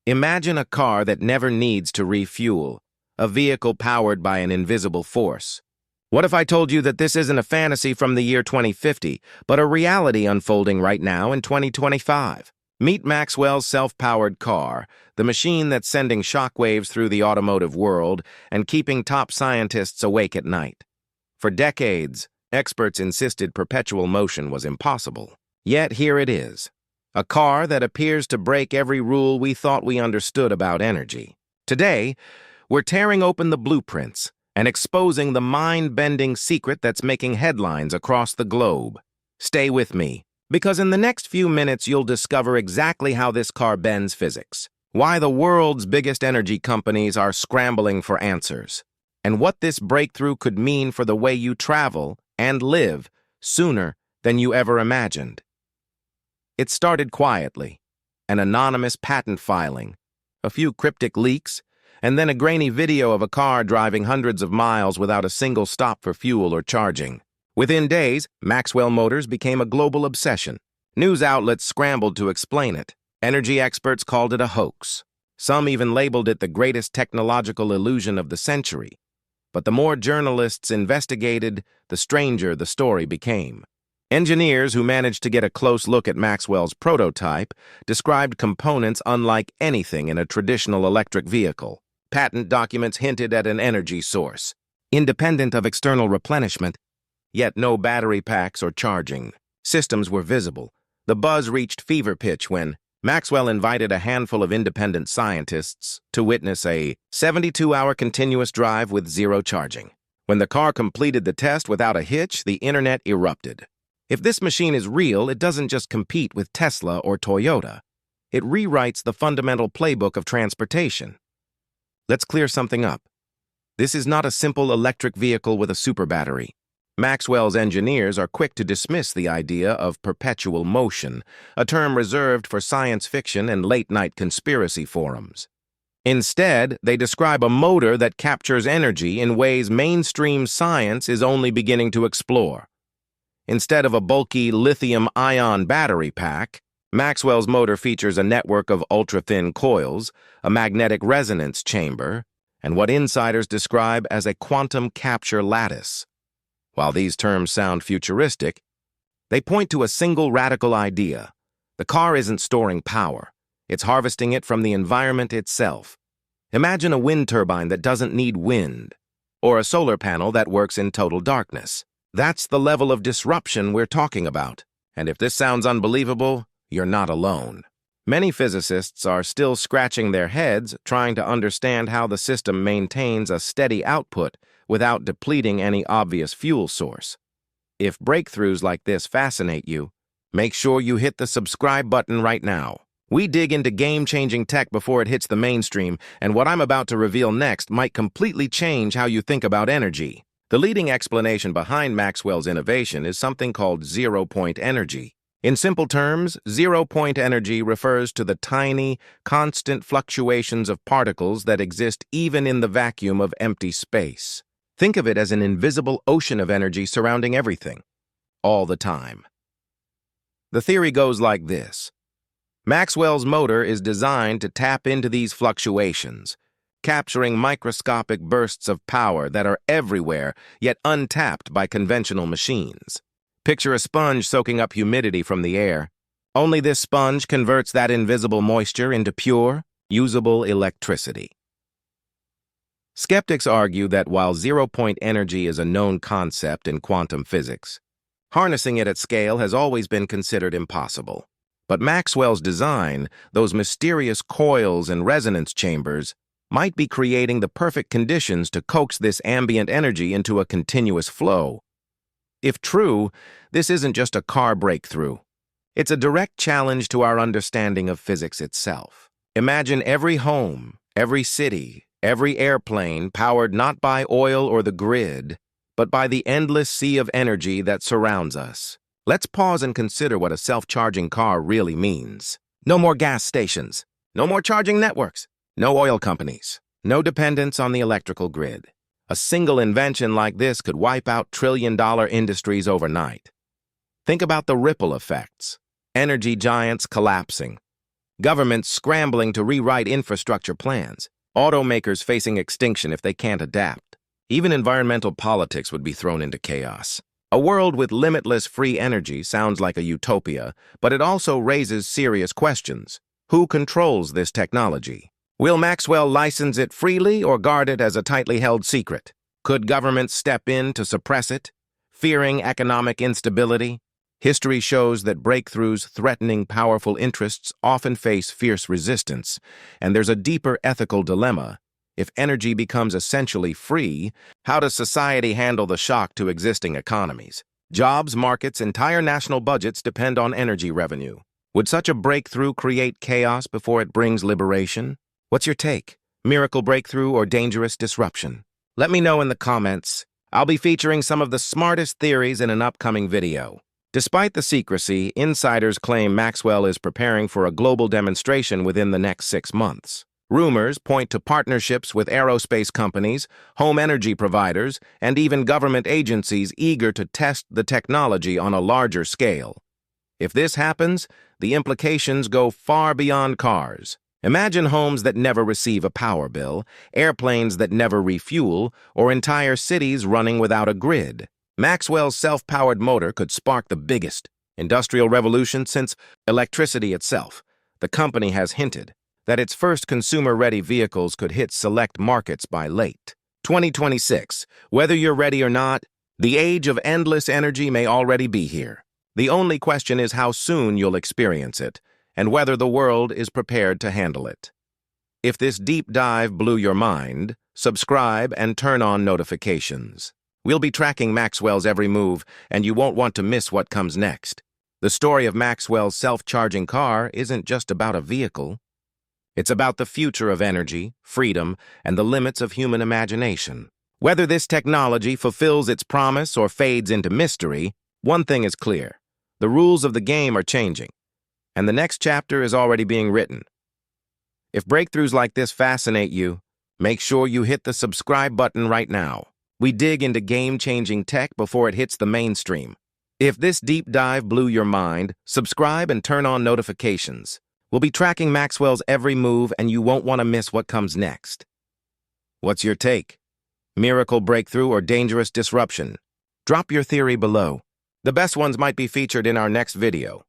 Imagine a car that never needs to refuel, a vehicle powered by an invisible force. What if I told you that this isn't a fantasy from the year 2050, but a reality unfolding right now in 2025? Meet Maxwell's self-powered car, the machine that's sending shockwaves through the automotive world and keeping top scientists awake at night. For decades, experts insisted perpetual motion was impossible. Yet here it is, a car that appears to break every rule we thought we understood about energy. Today, we're tearing open the blueprints and exposing the mind-bending secret that's making headlines across the globe. Stay with me, because in the next few minutes you'll discover exactly how this car bends physics, why the world's biggest energy companies are scrambling for answers, and what this breakthrough could mean for the way you travel and live sooner than you ever imagined. It started quietly, an anonymous patent filing, a few cryptic leaks, and then a grainy video of a car driving hundreds of miles without a single stop for fuel or charging. Within days, Maxwell Motors became a global obsession. News outlets scrambled to explain it. Energy experts called it a hoax. Some even labeled it the greatest technological illusion of the century. But the more journalists investigated, the stranger the story became. Engineers who managed to get a close look at Maxwell's prototype described components unlike anything in a traditional electric vehicle. Patent documents hinted at an energy source, independent of external replenishment, yet no battery packs or charging. Systems were visible. The buzz reached fever pitch when Maxwell invited a handful of independent scientists to witness a 72-hour continuous drive with zero charging. When the car completed the test without a hitch, the internet erupted. If this machine is real, it doesn't just compete with Tesla or Toyota. It rewrites the fundamental playbook of transportation. Let's clear something up. This is not a simple electric vehicle with a super battery. Maxwell's engineers are quick to dismiss the idea of perpetual motion, a term reserved for science fiction and late-night conspiracy forums. Instead, they describe a motor that captures energy in ways mainstream science is only beginning to explore. Instead of a bulky lithium-ion battery pack, Maxwell's motor features a network of ultra-thin coils, a magnetic resonance chamber, and what insiders describe as a quantum capture lattice. While these terms sound futuristic, they point to a single radical idea. The car isn't storing power. It's harvesting it from the environment itself. Imagine a wind turbine that doesn't need wind, or a solar panel that works in total darkness. That's the level of disruption we're talking about. And if this sounds unbelievable, you're not alone. Many physicists are still scratching their heads trying to understand how the system maintains a steady output without depleting any obvious fuel source. If breakthroughs like this fascinate you, make sure you hit the subscribe button right now. We dig into game-changing tech before it hits the mainstream, and what I'm about to reveal next might completely change how you think about energy. The leading explanation behind Maxwell's innovation is something called zero-point energy. In simple terms, zero-point energy refers to the tiny, constant fluctuations of particles that exist even in the vacuum of empty space. Think of it as an invisible ocean of energy surrounding everything, all the time. The theory goes like this. Maxwell's motor is designed to tap into these fluctuations, capturing microscopic bursts of power that are everywhere, yet untapped by conventional machines. Picture a sponge soaking up humidity from the air. Only this sponge converts that invisible moisture into pure, usable electricity. Skeptics argue that while zero-point energy is a known concept in quantum physics, harnessing it at scale has always been considered impossible. But Maxwell's design, those mysterious coils and resonance chambers, might be creating the perfect conditions to coax this ambient energy into a continuous flow. If true, this isn't just a car breakthrough. It's a direct challenge to our understanding of physics itself. Imagine every home, every city, every airplane powered not by oil or the grid, but by the endless sea of energy that surrounds us. Let's pause and consider what a self-charging car really means. No more gas stations, no more charging networks, no oil companies, no dependence on the electrical grid. A single invention like this could wipe out trillion-dollar industries overnight. Think about the ripple effects. Energy giants collapsing, governments scrambling to rewrite infrastructure plans, automakers facing extinction if they can't adapt. Even environmental politics would be thrown into chaos. A world with limitless free energy sounds like a utopia, but it also raises serious questions. Who controls this technology? Will Maxwell license it freely or guard it as a tightly held secret? Could governments step in to suppress it, fearing economic instability? History shows that breakthroughs threatening powerful interests often face fierce resistance, and there's a deeper ethical dilemma. If energy becomes essentially free, how does society handle the shock to existing economies? Jobs, markets, entire national budgets depend on energy revenue. Would such a breakthrough create chaos before it brings liberation? What's your take? Miracle breakthrough or dangerous disruption? Let me know in the comments. I'll be featuring some of the smartest theories in an upcoming video. Despite the secrecy, insiders claim Maxwell is preparing for a global demonstration within the next 6 months. Rumors point to partnerships with aerospace companies, home energy providers, and even government agencies eager to test the technology on a larger scale. If this happens, the implications go far beyond cars. Imagine homes that never receive a power bill, airplanes that never refuel, or entire cities running without a grid. Maxwell's self-powered motor could spark the biggest industrial revolution since electricity itself. The company has hinted that its first consumer-ready vehicles could hit select markets by late 2026. Whether you're ready or not, the age of endless energy may already be here. The only question is how soon you'll experience it, and whether the world is prepared to handle it. If this deep dive blew your mind, subscribe and turn on notifications. We'll be tracking Maxwell's every move, and you won't want to miss what comes next. The story of Maxwell's self-charging car isn't just about a vehicle. It's about the future of energy, freedom, and the limits of human imagination. Whether this technology fulfills its promise or fades into mystery, one thing is clear. The rules of the game are changing, and the next chapter is already being written. If breakthroughs like this fascinate you, make sure you hit the subscribe button right now. We dig into game-changing tech before it hits the mainstream. If this deep dive blew your mind, subscribe and turn on notifications. We'll be tracking Maxwell's every move, and you won't want to miss what comes next. What's your take? Miracle breakthrough or dangerous disruption? Drop your theory below. The best ones might be featured in our next video.